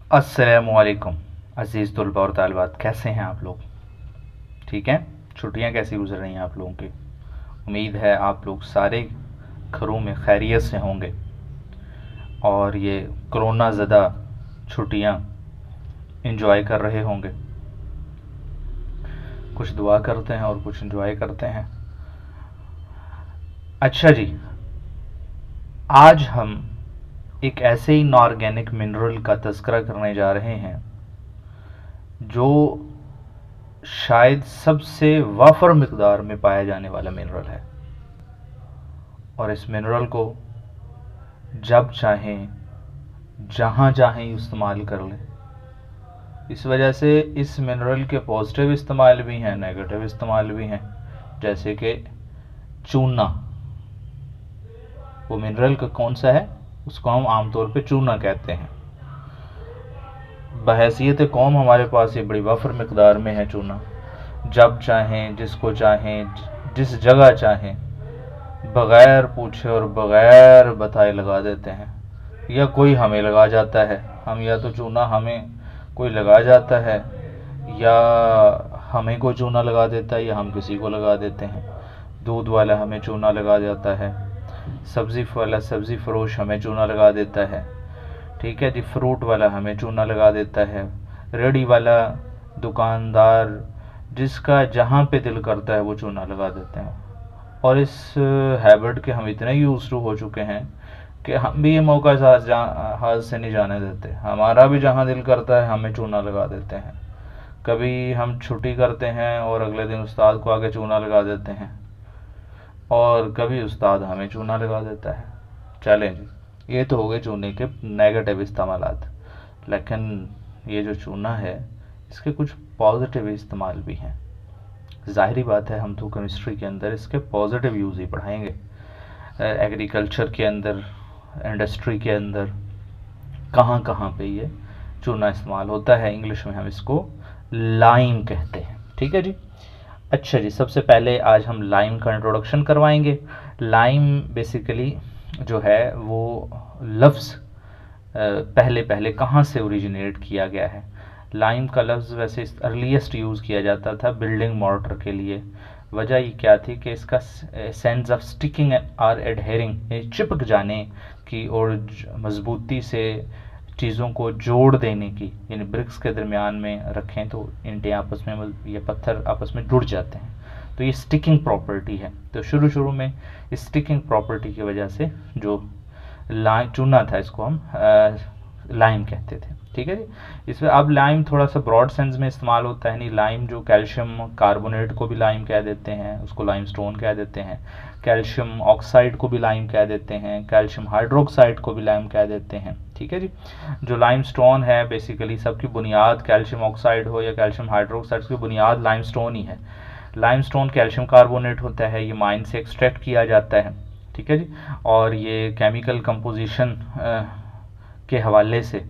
अस्सलामुअलैकुम अज़ीज़ तलबा और तालिबात, कैसे हैं आप लोग? ठीक हैं? छुट्टियां कैसी गुजर रही हैं आप लोगों की? उम्मीद है आप लोग सारे घरों में खैरियत से होंगे और ये कोरोना ज़दा छुट्टियां इंजॉय कर रहे होंगे। कुछ दुआ करते हैं और कुछ इंजॉय करते हैं। अच्छा जी, आज हम एक ऐसे ही इनऑर्गेनिक मिनरल का तज़किरा करने जा रहे हैं जो शायद सबसे वाफर मिकदार में पाया जाने वाला मिनरल है, और इस मिनरल को जब चाहें जहाँ चाहें इस्तेमाल कर लें। इस वजह से इस मिनरल के पॉजिटिव इस्तेमाल भी हैं, नेगेटिव इस्तेमाल भी हैं। जैसे कि चूना, वो मिनरल का कौन सा है, उसको हम आमतौर पे चूना कहते हैं। बहैसियत कौम हमारे पास ये बड़ी वाफर मिकदार में है चूना। जब चाहें, जिसको चाहें, जिस जगह चाहें, बग़ैर पूछे और बग़ैर बताए लगा देते हैं, या कोई हमें लगा जाता है। हम या तो चूना हमें कोई लगा जाता है, या हमें कोई चूना लगा देता है, या हम किसी को लगा देते हैं। दूध वाला हमें चूना लगा जाता है, सब्ज़ी वाला सब्ज़ी फरोश हमें चूना लगा देता है, ठीक है जी। फ्रूट वाला हमें चूना लगा देता है, रेडी वाला दुकानदार, जिसका जहाँ पे दिल करता है वो चूना लगा देते हैं। और इस हैबिट के हम इतने यूज टू हो चुके हैं कि हम भी ये मौका हाथ से नहीं जाने देते। हमारा भी जहाँ दिल करता है हमें चूना लगा देते हैं। कभी हम छुट्टी करते हैं और अगले दिन उस्ताद को आके चूना लगा देते हैं, और कभी उस्ताद हमें चूना लगा देता है। चलें जी, ये तो हो गए चूने के नेगेटिव इस्तेमालात। लेकिन ये जो चूना है, इसके कुछ पॉजिटिव इस्तेमाल भी हैं। ज़ाहिरी बात है, हम तो केमिस्ट्री के अंदर इसके पॉजिटिव यूज़ ही पढ़ाएंगे। एग्रीकल्चर के अंदर, इंडस्ट्री के अंदर कहाँ कहाँ पे ये चूना इस्तेमाल होता है। इंग्लिश में हम इसको लाइम कहते हैं, ठीक है जी। अच्छा जी, सबसे पहले आज हम लाइम का इंट्रोडक्शन करवाएंगे। लाइम बेसिकली जो है वो लफ्ज़ पहले पहले कहाँ से ओरिजिनेट किया गया है। लाइम का लफ्ज़ वैसे अर्लीस्ट यूज़ किया जाता था बिल्डिंग मॉर्टर के लिए। वजह ये क्या थी कि इसका सेंस ऑफ स्टिकिंग और एडहेरिंग, चिपक जाने की और मजबूती से चीज़ों को जोड़ देने की, यानी ब्रिक्स के दरमियान में रखें तो ईंटें आपस में या पत्थर आपस में जुड़ जाते हैं, तो ये स्टिकिंग प्रॉपर्टी है। तो शुरू शुरू में स्टिकिंग प्रॉपर्टी की वजह से जो चूना था, इसको हम लाइम कहते थे, ठीक है जी। इसमें अब लाइम थोड़ा सा ब्रॉड सेंस में इस्तेमाल होता है। नहीं, लाइम जो कैल्शियम कार्बोनेट को भी लाइम कह देते हैं, उसको लाइम स्टोन कह देते हैं। कैल्शियम ऑक्साइड को भी लाइम कह देते हैं, कैल्शियम हाइड्रोक्साइड को भी लाइम कह देते हैं, ठीक है जी। जो लाइम स्टोन है, बेसिकली सबकी बुनियाद कैल्शियम ऑक्साइड हो या कैल्शियम हाइड्रोक्साइड की बुनियाद लाइम स्टोन ही है। लाइम स्टोन कैल्शियम कार्बोनेट होता है, ये माइन से एक्सट्रैक्ट किया जाता है, ठीक है जी। और ये केमिकल कंपोजिशन के हवाले से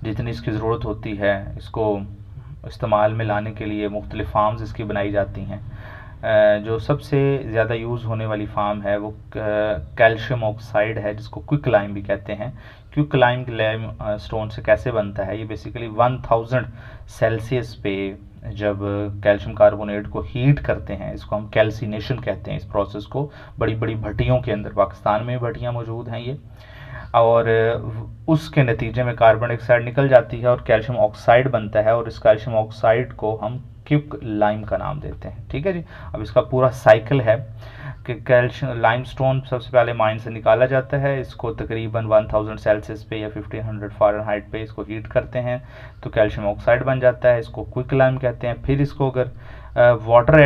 जितनी इसकी ज़रूरत होती है, इसको इस्तेमाल में लाने के लिए मुख्तलिफ़ फार्म्स इसकी बनाई जाती हैं। जो सबसे ज़्यादा यूज़ होने वाली फार्म है वो कैल्शियम ऑक्साइड है, जिसको क्विक लाइम भी कहते हैं। क्विक लाइम स्टोन से कैसे बनता है, ये बेसिकली 1000 सेल्सियस पे जब कैल्शियम कार्बोनेट को हीट करते हैं, इसको हम कैल्सिनेशन कहते हैं। इस प्रोसेस को बड़ी बड़ी भट्टियों के अंदर, पाकिस्तान में भट्टियाँ मौजूद हैं ये, और उसके नतीजे में कार्बन डाइऑक्साइड निकल जाती है और कैल्शियम ऑक्साइड बनता है, और इस कैल्शियम ऑक्साइड को हम क्विक लाइम का नाम देते हैं, ठीक है जी। अब इसका पूरा साइकिल है कि कैल्शियम लाइमस्टोन सबसे पहले माइन से निकाला जाता है, इसको तकरीबन 1000 सेल्सियस पे या 1500 फ़ारेनहाइट पे इसको हीट करते हैं तो कैल्शियम ऑक्साइड बन जाता है, इसको क्विक लाइम कहते हैं। फिर इसको अगर वाटर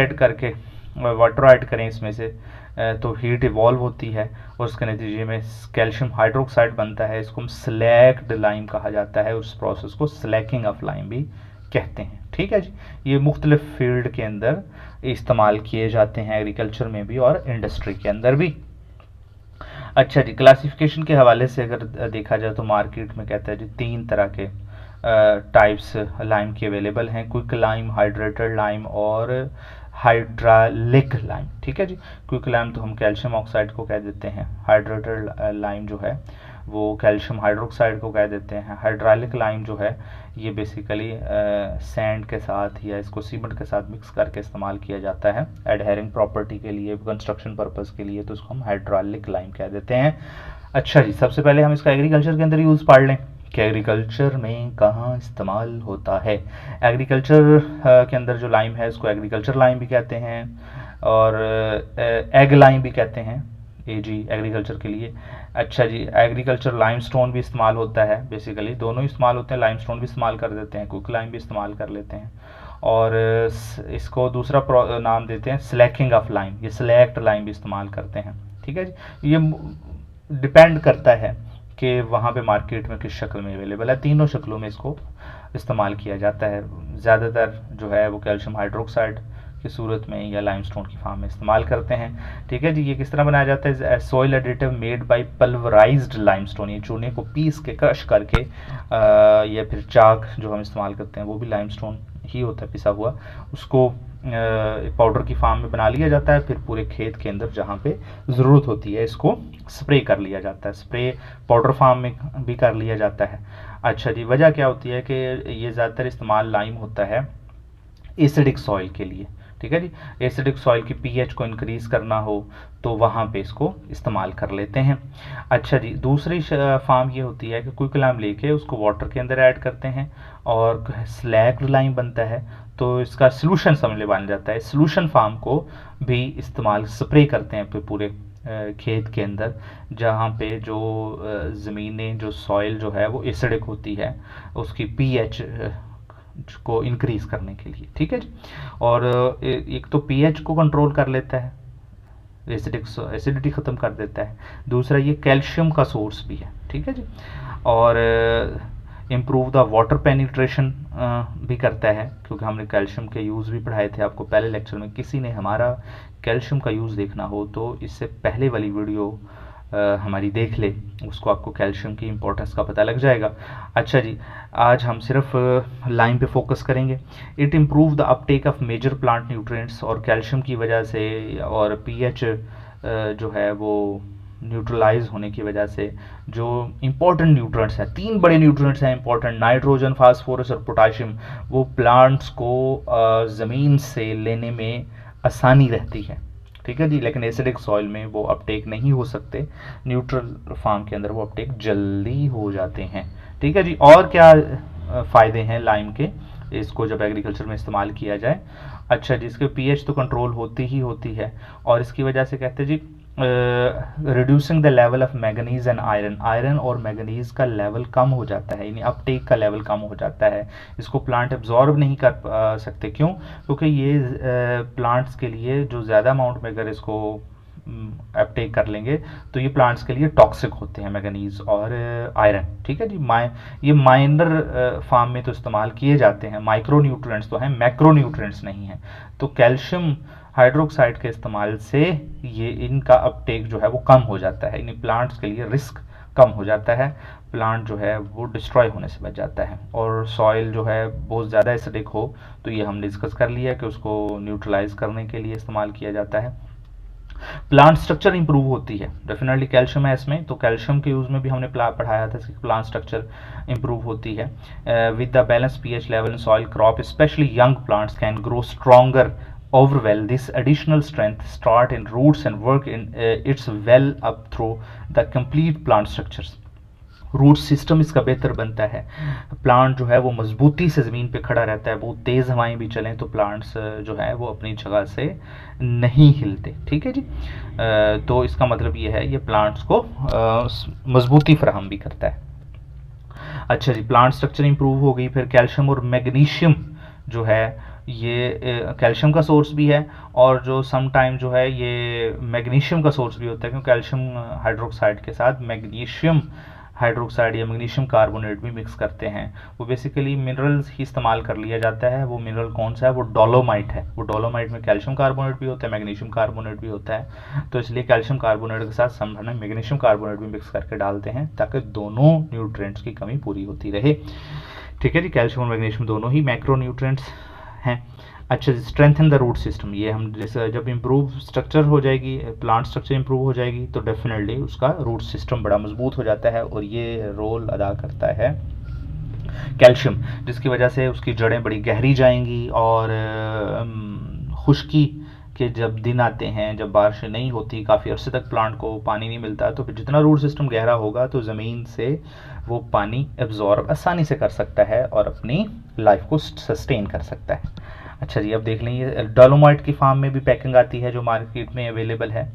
ऐड करें इसमें से तो हीट इवॉल्व होती है और उसके नतीजे में कैल्शियम हाइड्रोक्साइड बनता है, इसको हम स्लैक्ड लाइम कहा जाता है। उस प्रोसेस को स्लैकिंग ऑफ लाइम भी कहते हैं, ठीक है जी। ये मुख्तलिफ फील्ड के अंदर इस्तेमाल किए जाते हैं, एग्रीकल्चर में भी और इंडस्ट्री के अंदर भी। अच्छा जी, क्लासिफिकेशन के हवाले से अगर देखा जाए तो मार्केट में कहता है जी 3 तरह के टाइप्स लाइम के अवेलेबल हैं, क्विक लाइम, हाइड्रेटेड लाइम और हाइड्रालिक लाइम, ठीक है जी। क्विक लाइम तो हम कैल्शियम ऑक्साइड को कह देते हैं। हाइड्रेटेड लाइम जो है वो कैल्शियम हाइड्रोक्साइड को कह देते हैं। हाइड्रालिक लाइम जो है ये बेसिकली सैंड के साथ या इसको सीमेंट के साथ मिक्स करके इस्तेमाल किया जाता है एडहेरिंग प्रॉपर्टी के लिए, कंस्ट्रक्शन पर्पस के लिए, तो उसको हम हाइड्रालिक लाइम कह देते हैं। अच्छा जी, सबसे पहले हम इसका एग्रीकल्चर के अंदर यूज़ पढ़ लें कि एग्रीकल्चर में कहाँ इस्तेमाल होता है। एग्रीकल्चर के अंदर जो लाइम है उसको एग्रीकल्चर लाइम भी कहते हैं और एग लाइम भी कहते हैं, जी एग्रीकल्चर के लिए। अच्छा जी, एग्रीकल्चर लाइमस्टोन भी इस्तेमाल होता है, बेसिकली दोनों ही इस्तेमाल होते हैं, लाइमस्टोन भी इस्तेमाल कर देते हैं, क्विक लाइम भी इस्तेमाल कर लेते हैं। और इसको दूसरा नाम देते हैं स्लैकिंग ऑफ लाइम, ये स्लैक्ड लाइम भी इस्तेमाल करते हैं। ठीक है जी, ये डिपेंड करता है कि वहाँ पे मार्केट में किस शक्ल में अवेलेबल है। तीनों शक्लों में इसको इस्तेमाल किया जाता है। ज़्यादातर जो है वो कैल्शियम हाइड्रोक्साइड की सूरत में या लाइमस्टोन की फॉर्म में इस्तेमाल करते हैं। ठीक है जी, ये किस तरह बनाया जाता है? Soil additive made by pulverised limestone, ये चूने को पीस के क्रश करके या फिर चाक जो हम इस्तेमाल करते हैं वो भी लाइमस्टोन ही होता है पिसा हुआ, उसको पाउडर की फॉर्म में बना लिया जाता है। फिर पूरे खेत के अंदर जहाँ पे ज़रूरत होती है इसको स्प्रे कर लिया जाता है, स्प्रे पाउडर फॉर्म में भी कर लिया जाता है। अच्छा जी, वजह क्या होती है कि ये ज़्यादातर इस्तेमाल लाइम होता है एसिडिक सॉइल के लिए। ठीक है जी, एसिडिक सॉइल की पीएच को इंक्रीज़ करना हो तो वहाँ पे इसको इस्तेमाल कर लेते हैं। अच्छा जी, दूसरी फार्म ये होती है कि क्विक लाइम लेके उसको वाटर के अंदर ऐड करते हैं और स्लैक्ड लाइम बनता है, तो इसका सोल्यूशन समझ बन जाता है। सोल्यूशन फार्म को भी इस्तेमाल स्प्रे करते हैं पूरे खेत के अंदर जहाँ पे जो ज़मीनें जो सॉइल जो है वो एसिडिक होती है उसकी पीएच को इंक्रीज़ करने के लिए। ठीक है जी, और एक तो पीएच को कंट्रोल कर लेता है, एसिडिटी ख़त्म कर देता है, दूसरा ये कैल्शियम का सोर्स भी है। ठीक है जी, और इम्प्रूव द वाटर पेनिट्रेशन भी करता है, क्योंकि हमने कैल्शियम के यूज़ भी पढ़ाए थे आपको पहले लेक्चर में। किसी ने हमारा कैल्शियम का यूज़ देखना हो तो इससे पहले वाली वीडियो हमारी देख ले, उसको आपको कैल्शियम की इम्पोर्टेंस का पता लग जाएगा। अच्छा जी, आज हम सिर्फ लाइम पे फोकस करेंगे। It improve the uptake of major plant nutrients, और कैल्शियम की वजह से और पीएच जो है वो न्यूट्रलाइज होने की वजह से जो इम्पोर्टेंट न्यूट्रिएंट्स हैं, 3 बड़े न्यूट्रिएंट्स हैं इम्पोर्टेंट, नाइट्रोजन, फास्फोरस और पोटाशियम, वो प्लांट्स को ज़मीन से लेने में आसानी रहती है। ठीक है जी, लेकिन एसिडिक सॉइल में वो अपटेक नहीं हो सकते, न्यूट्रल फार्म के अंदर वो अपटेक जल्दी हो जाते हैं। ठीक है जी, और क्या फ़ायदे हैं लाइम के इसको जब एग्रीकल्चर में इस्तेमाल किया जाए? अच्छा जी, इसके पीएच तो कंट्रोल होती ही होती है, और इसकी वजह से कहते हैं जी reducing the level of manganese and iron, iron और मैगनीज का लेवल कम हो जाता है, यानी अपटेक का लेवल कम हो जाता है। इसको प्लांट एब्जॉर्ब नहीं कर सकते, क्यों? क्योंकि ये प्लांट्स के लिए जो ज़्यादा अमाउंट में अगर इसको अपटेक कर लेंगे तो ये प्लांट्स के लिए टॉक्सिक होते हैं, मैगनीज और आयरन। ठीक है जी, ये माइनर फार्म में तो इस्तेमाल किए जाते हैं, माइक्रो न्यूट्रिएंट्स तो हैं, मैक्रो न्यूट्रिएंट्स नहीं हैं। तो कैल्शियम हाइड्रोक्साइड के इस्तेमाल से ये इनका अपटेक जो है वो कम हो जाता है, इन प्लांट्स के लिए रिस्क कम हो जाता है, प्लांट जो है वो डिस्ट्रॉय होने से बच जाता है। और सॉइल जो है बहुत ज़्यादा एसिडिक हो तो ये हमने डिस्कस कर लिया कि उसको न्यूट्रलाइज करने के लिए इस्तेमाल किया जाता है। प्लांट स्ट्रक्चर इंप्रूव होती है, डेफिनेटली कैल्शियम है इसमें, तो कैल्शियम के यूज़ में भी हमने पढ़ाया था कि प्लांट स्ट्रक्चर इंप्रूव होती है। With the balance pH level in soil, crop specially young plants can grow stronger over well. This additional strength start in roots and work in its well up through the complete plant structures. Root system इसका बेहतर बनता है, plant जो है वो मजबूती से ज़मीन पे खड़ा रहता है, बहुत तेज़ हवाएं भी चलें तो प्लांट्स जो है वो अपनी जगह से नहीं हिलते। ठीक है जी, तो इसका मतलब ये है ये प्लांट्स को मजबूती फराहम भी करता है। अच्छा जी, प्लांट स्ट्रक्चर इंप्रूव हो गई। फिर कैल्शियम और मैग्नीशियम जो है ये कैल्शियम का सोर्स भी है, और जो सम टाइम जो है ये मैग्नीशियम का सोर्स भी होता है, क्योंकि कैल्शियम हाइड्रोक्साइड के साथ मैग्नीशियम हाइड्रोक्साइड या मैग्नीशियम कार्बोनेट भी मिक्स करते हैं। वो बेसिकली मिनरल्स ही इस्तेमाल कर लिया जाता है। वो मिनरल कौन सा है? वो डोलोमाइट है। वो डोलोमाइट में कैल्शियम कार्बोनेट भी होता है, मैग्नीशियम कार्बोनेट भी होता है, तो इसलिए कैल्शियम कार्बोनेट के साथ समझना मैग्नीशियम कार्बोनेट भी मिक्स करके डालते हैं ताकि दोनों न्यूट्रिएंट्स की कमी पूरी होती रहे। ठीक है जी, कैल्शियम और मैग्नीशियम दोनों ही मैक्रो न्यूट्रिएंट्स हैं। अच्छा, स्ट्रेंथन द रूट सिस्टम, ये हम जैसे जब इम्प्रूव स्ट्रक्चर हो जाएगी, प्लांट स्ट्रक्चर इम्प्रूव हो जाएगी तो डेफिनेटली उसका रूट सिस्टम बड़ा मजबूत हो जाता है, और ये रोल अदा करता है कैल्शियम, जिसकी वजह से उसकी जड़ें बड़ी गहरी जाएंगी, और खुश्की के जब दिन आते हैं, जब बारिश नहीं होती, काफ़ी अरसे तक प्लांट को पानी नहीं मिलता, तो फिर जितना रूट सिस्टम गहरा होगा तो ज़मीन से वो पानी एब्जॉर्ब आसानी से कर सकता है और अपनी लाइफ को सस्टेन कर सकता है। अच्छा जी, अब देख लें ये डोलोमाइट की फार्म में भी पैकिंग आती है जो मार्केट में अवेलेबल है,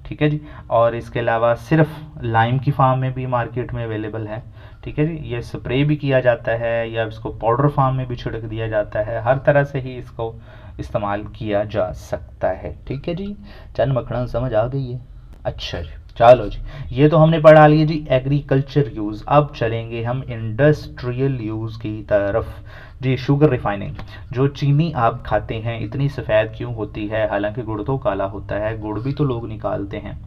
ठीक है जी। और इसके अलावा सिर्फ लाइम की फार्म में भी मार्केट में अवेलेबल है, ठीक है जी। ये स्प्रे भी किया जाता है या इसको पाउडर फार्म में भी छिड़क दिया जाता है, हर तरह से ही इसको इस्तेमाल किया जा सकता है, ठीक है जी। चंद मखणा समझ आ गई है। अच्छा जी, चलो जी, ये तो हमने पढ़ा लिया जी एग्रीकल्चर यूज़। अब चलेंगे हम इंडस्ट्रियल यूज़ की तरफ जी। शुगर रिफाइनिंग, जो चीनी आप खाते हैं इतनी सफ़ेद क्यों होती है, हालांकि गुड़ तो काला होता है, गुड़ भी तो लोग निकालते हैं,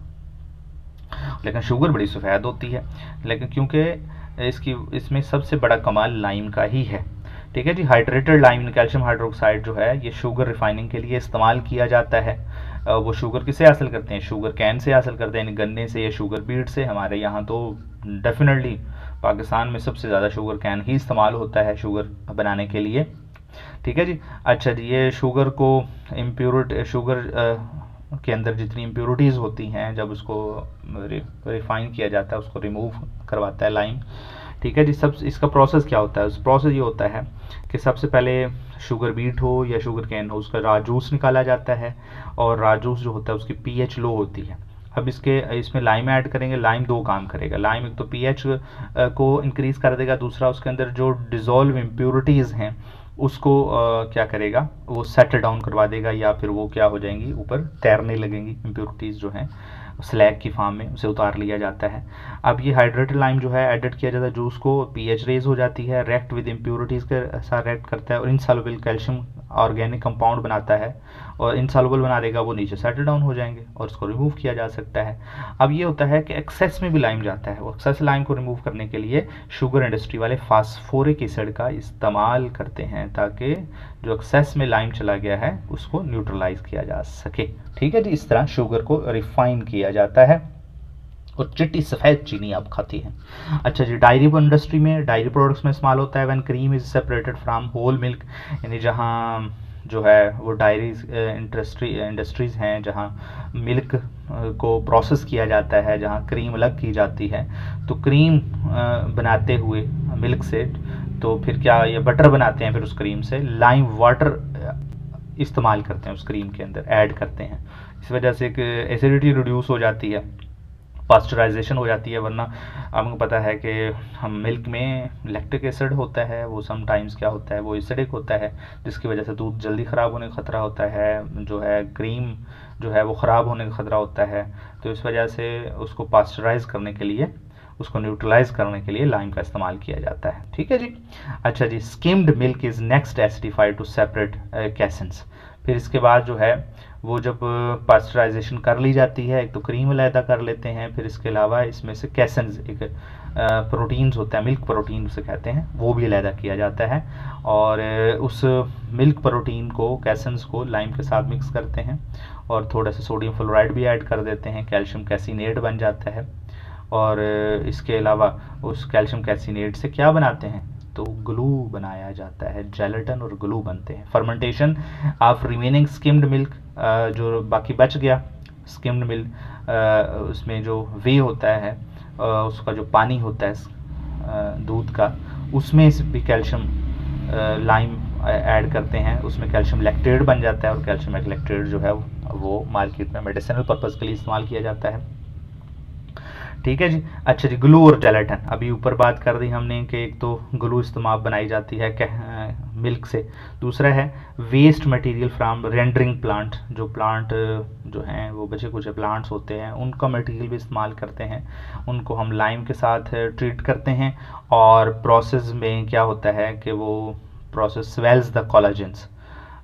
लेकिन शुगर बड़ी सफ़ेद होती है, लेकिन क्योंकि इसमें सबसे बड़ा कमाल लाइम का ही है, ठीक है जी। हाइड्रेटेड लाइम कैल्शियम हाइड्रोक्साइड जो है ये शुगर रिफाइनिंग के लिए इस्तेमाल किया जाता है। वो शुगर किससे हासिल करते हैं, शुगर कैन से हासिल करते हैं, यानी गन्ने से या शुगर बीट से। हमारे यहाँ तो डेफिनेटली पाकिस्तान में सबसे ज़्यादा शुगर कैन ही इस्तेमाल होता है शुगर बनाने के लिए, ठीक है जी। अच्छा जी, ये शुगर को शुगर के अंदर जितनी इम्प्योरिटीज़ होती हैं, जब उसको रिफाइन किया जाता है उसको रिमूव करवाता है लाइम, ठीक है जी। सब इसका प्रोसेस क्या होता है, उस प्रोसेस ये होता है कि सबसे पहले शुगर बीट हो या शुगर कैन हो, उसका रा जूस निकाला जाता है, और रा जूस जो होता है उसकी पीएच लो होती है। अब इसमें लाइम ऐड करेंगे, लाइम दो काम करेगा, लाइम एक तो पीएच को इंक्रीज़ कर देगा, दूसरा उसके अंदर जो डिज़ोल्व इम्प्योरिटीज़ हैं उसको क्या करेगा, वो सेटल डाउन करवा देगा, या फिर वो क्या हो जाएंगी, ऊपर तैरने लगेंगी इम्प्योरिटीज़ जो हैं स्लैग की फॉर्म में, उसे उतार लिया जाता है। अब ये हाइड्रेटेड लाइम जो है एडिट किया जाता है जूस को, पीएच रेज हो जाती है, रिएक्ट विद इम्प्योरिटीज़ के साथ रिएक्ट करता है और इनसॉल्युबल कैल्शियम ऑर्गेनिक कंपाउंड बनाता है, और इनसॉल्युबल बना देगा, वो नीचे सेटल डाउन हो जाएंगे और उसको रिमूव किया जा सकता है। अब ये होता है कि एक्सेस में भी लाइम जाता है, वो एक्सेस लाइम को रिमूव करने के लिए शुगर इंडस्ट्री वाले फास्फोरिक एसिड का इस्तेमाल करते हैं, ताकि जो एक्सेस में लाइम चला गया है उसको न्यूट्रलाइज किया जा सके, ठीक है जी। इस तरह शुगर को रिफाइन किया जाता है और चिट्टी सफ़ेद चीनी आप खाती हैं। अच्छा जी, डायरी इंडस्ट्री में, डायरी प्रोडक्ट्स में इस्तेमाल होता है when cream is separated from whole milk, यानी जहाँ जो है वो डायरीज इंडस्ट्रीज़ हैं जहाँ मिल्क को प्रोसेस किया जाता है, जहाँ क्रीम अलग की जाती है, तो क्रीम बनाते हुए मिल्क से, तो फिर क्या ये बटर बनाते हैं, फिर उस क्रीम से लाइम वाटर इस्तेमाल करते हैं, उस क्रीम के अंदर ऐड करते हैं। इस वजह से एसिडिटी रिड्यूस हो जाती है, पास्चराइजेशन हो जाती है, वरना आपको पता है कि हम मिल्क में लैक्टिक एसिड होता है, वो समटाइम्स क्या होता है, वो एसिडिक होता है, जिसकी वजह से दूध जल्दी ख़राब होने का ख़तरा होता है, जो है क्रीम जो है वो ख़राब होने का ख़तरा होता है। तो इस वजह से उसको पास्चराइज करने के लिए, उसको न्यूट्रलाइज करने के लिए लाइम का इस्तेमाल किया जाता है, ठीक है जी। अच्छा जी, skimmed milk is next acidified to separate caseins. फिर इसके बाद जो है वो जब पास्चराइजेशन कर ली जाती है, एक तो क्रीम अलहदा कर लेते हैं, फिर इसके अलावा इसमें से कैसेंस, एक प्रोटीन्स होता है, मिल्क प्रोटीन उसे कहते हैं, वो भी अलहदा किया जाता है, और उस मिल्क प्रोटीन को, कैसेंस को लाइम के साथ मिक्स करते हैं और थोड़ा सा सोडियम फ्लोराइड भी ऐड कर देते हैं, कैल्शियम कैसिनेट बन जाता है। और इसके अलावा उस कैल्शियम कैसिनेट से क्या बनाते हैं, तो ग्लू बनाया जाता है, जेलेटिन और ग्लू बनते हैं। Fermentation of remaining skimmed milk, जो बाकी बच गया स्किम्ड मिल्क, उसमें जो वे होता है, उसका जो पानी होता है दूध का, उसमें भी कैल्शियम लाइम ऐड करते हैं, उसमें कैल्शियम लैक्टेट बन जाता है, और कैल्शियम लैक्टेट जो है वो मार्केट में मेडिसिनल पर्पज़ के लिए इस्तेमाल किया जाता है, ठीक है जी। अच्छा जी, ग्लू और जेलेटिन, अभी ऊपर बात कर दी हमने कि एक तो ग्लू इस्तेमाल बनाई जाती है मिल्क से, दूसरा है waste material from rendering plant, जो प्लांट जो हैं वो बचे कुछ प्लांट्स होते हैं, उनका मटेरियल भी इस्तेमाल करते हैं, उनको हम लाइम के साथ ट्रीट करते हैं, और प्रोसेस में क्या होता है कि वो प्रोसेस स्वेल्स द कोलाजेंस,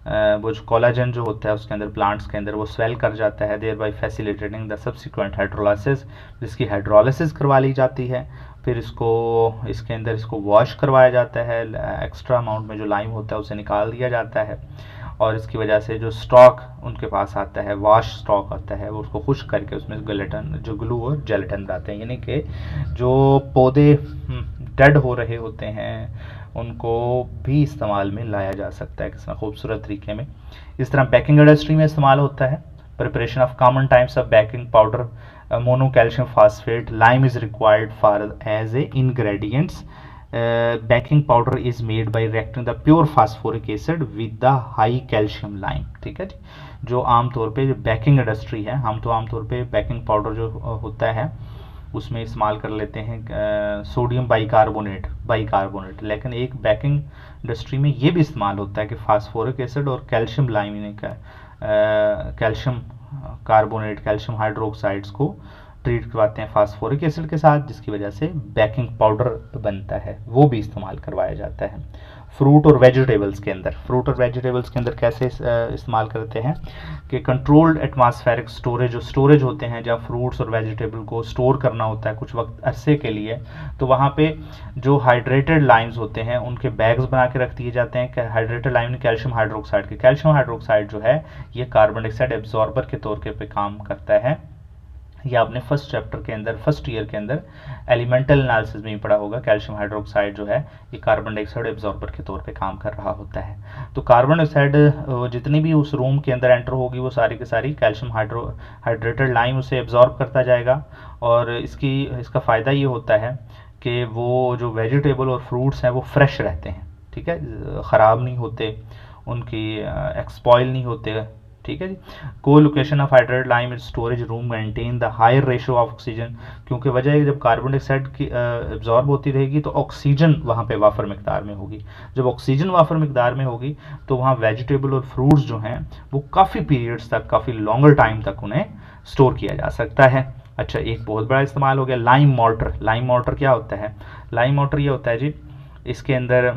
वो जो कोलाजन जो होता है उसके अंदर, प्लांट्स के अंदर, वो स्वेल कर जाता है, thereby facilitating the subsequent hydrolysis, जिसकी हाइड्रोलाइसिस करवा ली जाती है, फिर इसके अंदर इसको वॉश करवाया जाता है, एक्स्ट्रा अमाउंट में जो लाइम होता है उसे निकाल दिया जाता है, और इसकी वजह से जो स्टॉक उनके पास आता है, वॉश स्टॉक आता है, वो उसको खुश्क करके उसमें गेलेटिन, जो ग्लू और जेलेटिन बनाते हैं। यानी कि जो पौधे डेड हो रहे होते हैं उनको भी इस्तेमाल में लाया जा सकता है किसी खूबसूरत तरीके में। इस तरह बेकिंग इंडस्ट्री में इस्तेमाल होता है। Preparation of common types of baking powder, mono calcium phosphate, lime is required for as a ingredients. Baking powder is made by reacting the pure phosphoric acid with the high calcium lime. ठीक है जी। जो आमतौर पे जो baking industry है, हम तो आमतौर पे बेकिंग पाउडर जो होता है उसमें इस्तेमाल कर लेते हैं सोडियम बाइकार्बोनेट, लेकिन एक बेकिंग इंडस्ट्री में ये भी इस्तेमाल होता है कि फास्फोरिक एसिड और कैल्शियम लाइम का कैल्शियम कार्बोनेट, कैल्शियम हाइड्रोक्साइड्स को ट्रीट करवाते हैं फास्फोरिक एसिड के साथ, जिसकी वजह से बेकिंग पाउडर बनता है, वो भी इस्तेमाल करवाया जाता है। फ्रूट और वेजिटेबल्स के अंदर कैसे इस्तेमाल करते हैं कि कंट्रोल्ड एटमॉस्फेरिक स्टोरेज, जो स्टोरेज होते हैं जब फ्रूट्स और वेजिटेबल को स्टोर करना होता है कुछ वक्त अरसे के लिए, तो वहाँ पे जो हाइड्रेटेड लाइम्स होते हैं उनके बैग्स बना के रख दिए जाते हैं। हाइड्रेटेड लाइम कैल्शियम हाइड्रोक्साइड जो है ये कार्बन डाइऑक्साइड एब्जॉर्बर के तौर पे काम करता है। ये आपने फर्स्ट ईयर के अंदर एलिमेंटल एनालिसिस में ही पढ़ा होगा। कैल्शियम हाइड्रोक्साइड जो है ये कार्बन डाइऑक्साइड एब्जॉर्बर के तौर पे काम कर रहा होता है। तो कार्बन डाइऑक्साइड जितनी भी उस रूम के अंदर एंटर होगी वो सारी की सारी कैल्शियम हाइड्रेटेड लाइम उसे एब्जॉर्ब करता जाएगा, और इसका फ़ायदा ये होता है कि वो जो वेजिटेबल और फ्रूट्स हैं वो फ्रेश रहते हैं। ठीक है, ख़राब नहीं होते, उनकी एक्सपॉइल नहीं होते। ठीक है जी। को location of hydrated lime storage room maintain the higher ratio of oxygen, क्योंकि वजह है कि जब कार्बन डाइऑक्साइड की एब्जॉर्ब होती रहेगी तो ऑक्सीजन वहाँ पे वाफर मिकदार में होगी। जब ऑक्सीजन वाफर मिकदार में होगी तो वहाँ वेजिटेबल और फ्रूट्स जो हैं वो काफ़ी पीरियड्स तक, काफ़ी लॉन्गर टाइम तक उन्हें स्टोर किया जा सकता है। अच्छा, एक बहुत बड़ा इस्तेमाल हो गया लाइम मोर्टर क्या होता है? लाइम मोर्टर ये होता है जी, इसके अंदर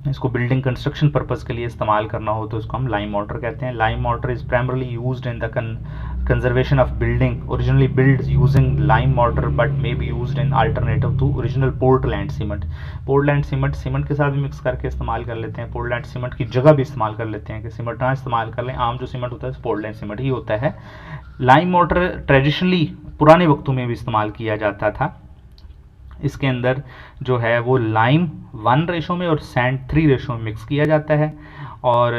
इसको बिल्डिंग कंस्ट्रक्शन पर्पज़ के लिए इस्तेमाल करना हो तो इसको हम लाइम मोर्टर कहते हैं। Lime mortar is primarily used in the conservation of building, originally build using lime mortar but may be used in alternative to original Portland cement. Cement के साथ भी मिक्स करके इस्तेमाल कर लेते हैं, पोर्टलैंड सीमेंट की जगह भी इस्तेमाल कर लेते हैं कि सीमेंट ना इस्तेमाल कर लें। आम जो सीमेंट होता है पोर्टलैंड सीमेंट ही होता है। लाइम मोर्टर ट्रेडिशनली पुराने वक्तों में भी इस्तेमाल किया जाता था। इसके अंदर जो है वो लाइम 1 रेशो में और सैंड 3 रेशो में मिक्स किया जाता है, और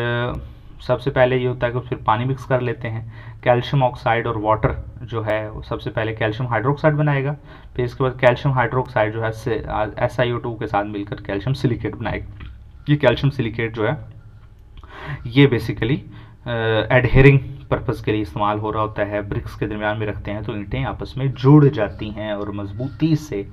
सबसे पहले ये होता है कि फिर पानी मिक्स कर लेते हैं। कैल्शियम ऑक्साइड और वाटर जो है वो सबसे पहले कैल्शियम हाइड्रोक्साइड बनाएगा, फिर इसके बाद कैल्शियम हाइड्रोक्साइड जो है SiO2 के साथ मिलकर कैल्शियम सिलिकेट बनाएगा। ये कैल्शियम सिलिकेट जो है ये बेसिकली एडहेरिंग पर्पज़ के लिए इस्तेमाल हो रहा होता है। ब्रिक्स के दरमियान में रखते हैं तो ईंटें आपस में जुड़ जाती हैं और मजबूती से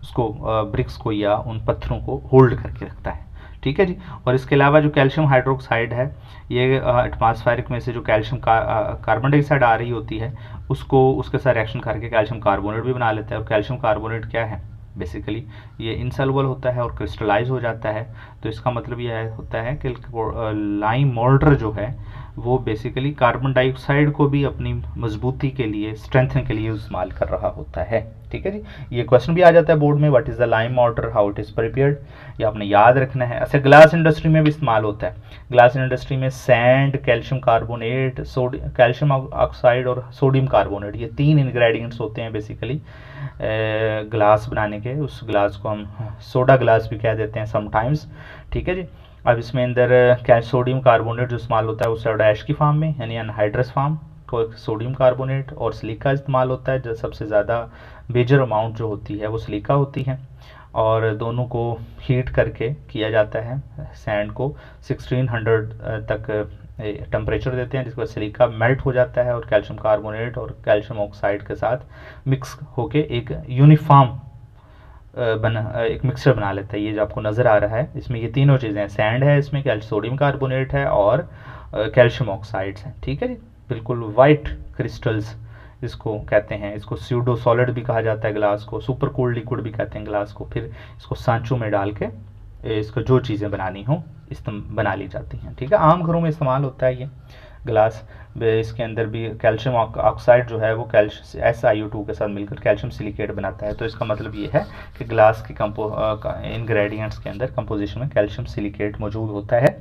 उसको ब्रिक्स को या उन पत्थरों को होल्ड करके रखता है। ठीक है जी। और इसके अलावा जो कैल्शियम हाइड्रोक्साइड है ये एटमॉस्फेरिक में से जो कैल्शियम कार्बन डाइऑक्साइड आ रही होती है उसको उसके साथ रिएक्शन करके कैल्शियम कार्बोनेट भी बना लेता है। और कैल्शियम कार्बोनेट क्या है? बेसिकली ये इनसॉल्युबल होता है और क्रिस्टलाइज हो जाता है। तो इसका मतलब यह होता है कि लाइम मोर्टर जो है वो बेसिकली कार्बन डाइऑक्साइड को भी अपनी मजबूती के लिए, स्ट्रेंथन के लिए इस्तेमाल कर रहा होता है। ठीक है जी। ये क्वेश्चन भी आ जाता है बोर्ड में, what is the lime mortar, how it is prepared, ये आपने याद रखना है। अच्छा, ग्लास इंडस्ट्री में भी इस्तेमाल होता है। ग्लास इंडस्ट्री में sand, calcium carbonate, calcium oxide और सोडियम कार्बोनेट, ये 3 इंग्रेडिएंट्स होते हैं बेसिकली ग्लास बनाने के। उस ग्लास को हम सोडा ग्लास भी कह देते हैं समटाइम्स। ठीक है जी। अब इसमें अंदर सोडियम कार्बोनेट जो इस्तेमाल होता है वो सोडा ऐश की फॉर्म में, यानी अनहाइड्रस फॉर्म को सोडियम कार्बोनेट, और सिलिका इस्तेमाल होता है। जो सबसे ज़्यादा मेजर अमाउंट जो होती है वो सिलिका होती है, और दोनों को हीट करके किया जाता है। सैंड को 1600 तक टेम्परेचर देते हैं, जिसके बाद सिलिका मेल्ट हो जाता है और कैल्शियम कार्बोनेट और कैल्शियम ऑक्साइड के साथ मिक्स होके एक यूनिफॉर्म एक मिक्सचर बना लेता है। ये जो आपको नज़र आ रहा है इसमें ये तीनों चीज़ें हैं, सैंड है, इसमें सोडियम कार्बोनेट है और कैल्शियम ऑक्साइड्स हैं। ठीक है जी। बिल्कुल वाइट क्रिस्टल्स इसको कहते हैं। इसको स्यूडो सॉलिड भी कहा जाता है ग्लास को, सुपर कोल्ड लिक्विड भी कहते हैं ग्लास को। फिर इसको सांचों में डाल के इसको जो चीज़ें बनानी हो बना ली जाती हैं। ठीक है, आम घरों में इस्तेमाल होता है ये ग्लास। इसके अंदर भी कैल्शियम ऑक्साइड जो है वो SiO2 के साथ मिलकर कैल्शियम सिलिकेट बनाता है। तो इसका मतलब ये है कि ग्लास के इंग्रेडिएंट्स के अंदर कंपोजिशन में कैल्शियम सिलिकेट मौजूद होता है।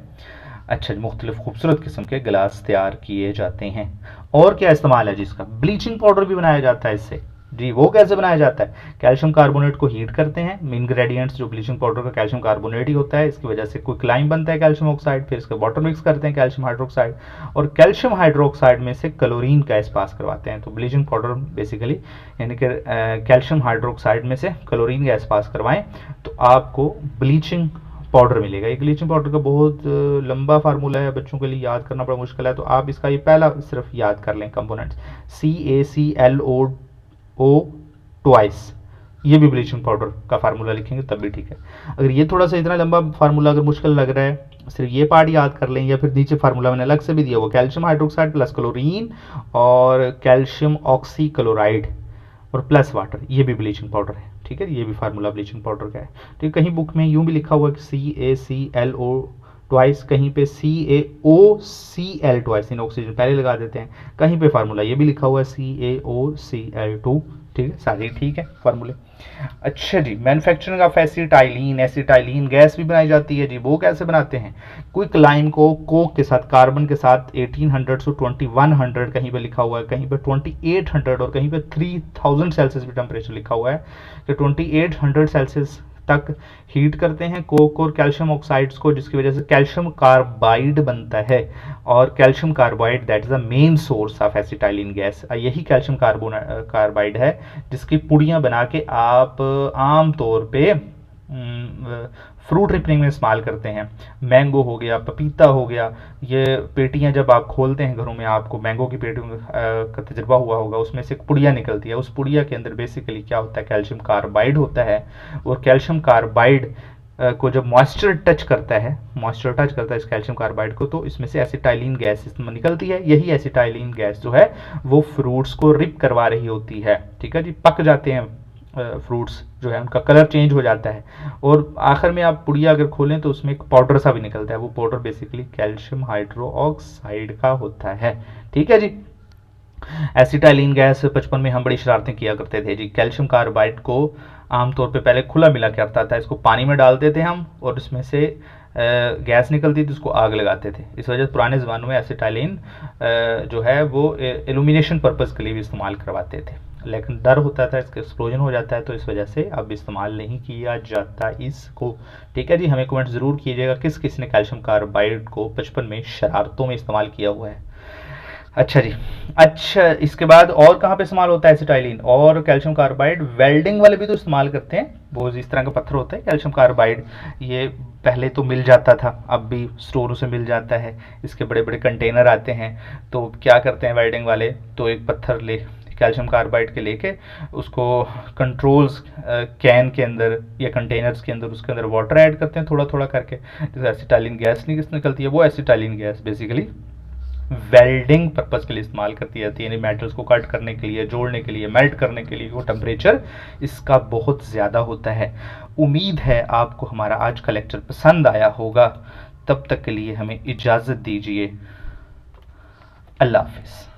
अच्छा, मुख्तलिफ खूबसूरत किस्म के गिलास तैयार किए जाते हैं। और क्या इस्तेमाल है जिसका, ब्लीचिंग पाउडर भी बनाया जाता है इससे जी। वो कैसे बनाया जाता है, कैल्शियम कार्बोनेट को हीट करते हैं, मेन ग्रेडिएंट्स जो ब्लीचिंग पाउडर का कैल्शियम कार्बोनेट ही होता है, इसकी वजह से क्विकलाइम बनता है कैल्शियम ऑक्साइड, फिर इसका वाटर मिक्स करते हैं कैल्शियम हाइड्रोक्साइड, और कैल्शियम हाइड्रोक्साइड में से क्लोरीन गैस पास करवाते हैं। तो ब्लीचिंग पाउडर बेसिकली यानी कि कैल्शियम हाइड्रोक्साइड में से क्लोरीन गैस पास करवाएं तो आपको ब्लीचिंग पाउडर मिलेगा। ये ब्लीचिंग पाउडर का बहुत लंबा फार्मूला है, बच्चों के लिए याद करना बड़ा मुश्किल है, तो आप इसका ये पहला सिर्फ याद कर लें कंपोनेंट्स, CaClO ट्वाइस, ये भी ब्लीचिंग पाउडर का फार्मूला लिखेंगे तब भी ठीक है। अगर ये थोड़ा सा इतना लंबा फार्मूला अगर मुश्किल लग रहा है, सिर्फ ये पार्ट याद कर लें, या फिर नीचे फार्मूला मैंने अलग से भी दिया हुआ, कैल्शियम हाइड्रोक्साइड प्लस क्लोरीन और कैल्शियम ऑक्सी क्लोराइड और प्लस वाटर, ये भी ब्लीचिंग पाउडर है, ठीक है। ये भी फार्मूला ब्लीचिंग पाउडर का है। तो कहीं बुक में यूं भी लिखा हुआ है कि CaClO ट्वाइस, कहीं पे CaOCl ट्वाइस, इन ऑक्सीजन पहले लगा देते हैं, कहीं पे फार्मूला ये भी लिखा हुआ है CaOCl2, ठीक है, सारे ठीक है फार्मूले। अच्छा जी, manufacturing of acetylene, acetylene gas भी बनाई जाती है जी। वो कैसे बनाते हैं, क्विकलाइम को कोक के साथ, कार्बन के साथ 1800 से 2100, कहीं पे लिखा हुआ है, कहीं पे 2800 और कहीं पे 3000 सेल्सियस भी टेम्परेचर लिखा हुआ है कि 2800 सेल्सियस तक हीट करते हैं कोक और कैल्शियम ऑक्साइड्स को, जिसकी वजह से कैल्शियम कार्बाइड बनता है। और calcium carbide that is the main source of acetylene gas. यही कैल्शियम कार्बाइड है जिसकी पुड़ियाँ बना के आप आम तौर पे फ्रूट रिपनिंग में इस्तेमाल करते हैं। मैंगो हो गया, पपीता हो गया, ये पेटियां जब आप खोलते हैं घरों में, आपको मैंगो की पेटियों का तजुर्बा हुआ होगा, उसमें से एक पुड़िया निकलती है, उस पुड़िया के अंदर बेसिकली क्या होता है, कैल्शियम कार्बाइड होता है। और कैल्शियम कार्बाइड को जब मॉइस्चर टच करता है इस कैल्शियम कार्बाइड को, तो इसमें से एसिटाइलिन गैस इसमें निकलती है। यही एसिटाइलिन गैस जो है वो फ्रूट्स को रिप करवा रही होती है, ठीक है जी। पक जाते हैं फ्रूट्स जो है, उनका कलर चेंज हो जाता है, और आखिर में आप पुड़िया अगर खोलें तो उसमें एक पाउडर सा भी निकलता है। वो पाउडर बेसिकली कैल्शियम हाइड्रोक्साइड का होता है, ठीक है जी। एसिटाइलिन गैस बचपन में हम बड़ी शरारतें किया करते थे जी। कैल्शियम कार्बाइड को आमतौर पे पहले खुला मिला करता था, इसको पानी में डालते थे हम और उसमें से गैस निकलती थी, उसको आग लगाते थे। इस वजह से पुराने ज़मानों में एसिटाइलिन जो है वो इल्यूमिनेशन पर्पज़ के लिए भी इस्तेमाल करवाते थे, लेकिन डर होता था इसका एक्सप्लोजन हो जाता है, तो इस वजह से अब इस्तेमाल नहीं किया जाता इसको, ठीक है जी। हमें कमेंट ज़रूर कीजिएगा किस किस ने कैल्शियम कार्बाइड को बचपन में शरारतों में इस्तेमाल किया हुआ है। अच्छा जी, अच्छा इसके बाद और कहाँ पे इस्तेमाल होता है एसिटाइलिन और कैल्शियम कार्बाइड, वेल्डिंग वाले भी तो इस्तेमाल करते हैं। वो इस तरह का पत्थर होता है कैल्शियम कार्बाइड, ये पहले तो मिल जाता था, अब भी स्टोरों से मिल जाता है, इसके बड़े बड़े कंटेनर आते हैं। तो क्या करते हैं वेल्डिंग वाले, तो एक पत्थर ले कैल्शियम कार्बाइड के लेके उसको कंट्रोल्स कैन के अंदर या कंटेनर्स के अंदर, उसके अंदर वाटर ऐड करते हैं थोड़ा थोड़ा करके, जैसे एसिटाइलिन गैस निकलती है। वो acetylene gas basically welding purpose के लिए इस्तेमाल करती जाती है, यानी मेटल्स को कट करने के लिए, जोड़ने के लिए, मेल्ट करने के लिए। वो टेम्परेचर इसका बहुत ज़्यादा होता है। उम्मीद है आपको हमारा आज का लेक्चर पसंद आया होगा। तब तक के लिए हमें इजाज़त दीजिए। अल्लाह हाफिज़।